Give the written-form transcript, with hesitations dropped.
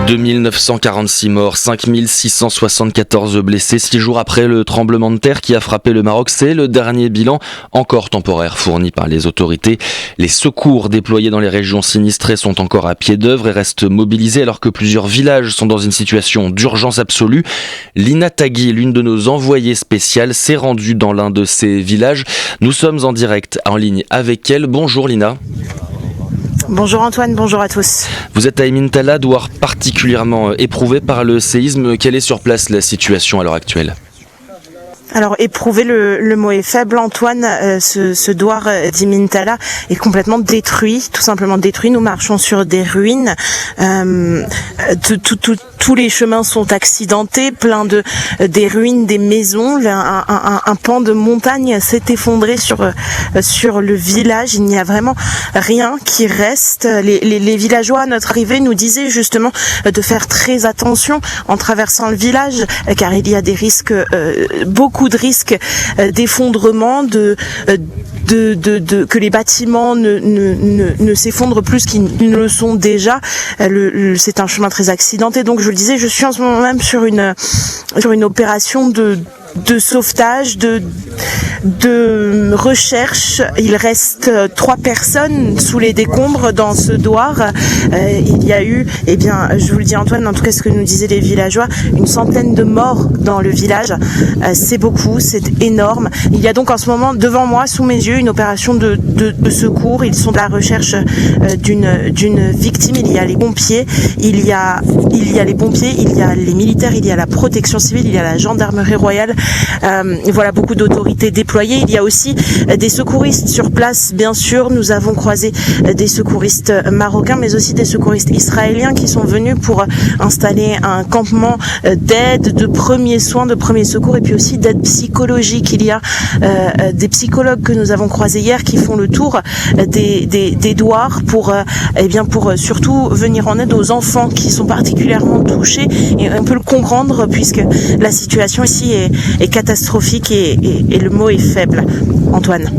2946 morts, 5674 blessés, 6 jours après le tremblement de terre qui a frappé le Maroc. C'est le dernier bilan, encore temporaire, fourni par les autorités. Les secours déployés dans les régions sinistrées sont encore à pied d'œuvre et restent mobilisés alors que plusieurs villages sont dans une situation d'urgence absolue. Lina Tagui, l'une de nos envoyées spéciales, s'est rendue dans l'un de ces villages. Nous sommes en direct en ligne avec elle. Bonjour Lina. Bonjour Antoine, bonjour à tous. Vous êtes à Emin Talla, Douar particulièrement éprouvé par le séisme. Quelle est sur place la situation à l'heure actuelle ? Alors éprouver le mot est faible Antoine, ce douar d'Emin Talla est complètement détruit, tout simplement détruit. Nous marchons sur des ruines, tous les chemins sont accidentés, plein des ruines, des maisons, un pan de montagne s'est effondré sur le village. Il n'y a vraiment rien qui reste. Les villageois à notre arrivée nous disaient justement de faire très attention en traversant le village car il y a des risques, beaucoup de risques d'effondrement, que les bâtiments ne s'effondrent plus qu'ils ne le sont déjà. C'est un chemin très accidenté. Donc je le disais, je suis en ce moment même sur une opération de sauvetage, de recherche. Il reste 3 personnes sous les décombres dans ce douar. Il y a eu, je vous le dis Antoine, en tout cas ce que nous disaient les villageois, une centaine de morts dans le village. C'est beaucoup, c'est énorme. Il y a donc en ce moment devant moi, sous mes yeux, une opération de secours. Ils sont à la recherche d'une victime. Il y a les pompiers, il y a les militaires, il y a la protection civile, il y a la gendarmerie royale. Voilà, beaucoup d'autorités déployées. Il y a aussi des secouristes sur place, bien sûr. Nous avons croisé des secouristes marocains, mais aussi des secouristes israéliens qui sont venus pour installer un campement d'aide, de premiers soins, de premiers secours et puis aussi d'aide psychologique. Il y a des psychologues que nous avons croisés hier qui font le tour des douars pour surtout venir en aide aux enfants qui sont particulièrement touchés, et on peut le comprendre puisque la situation ici est catastrophique et le mot est faible. Antoine.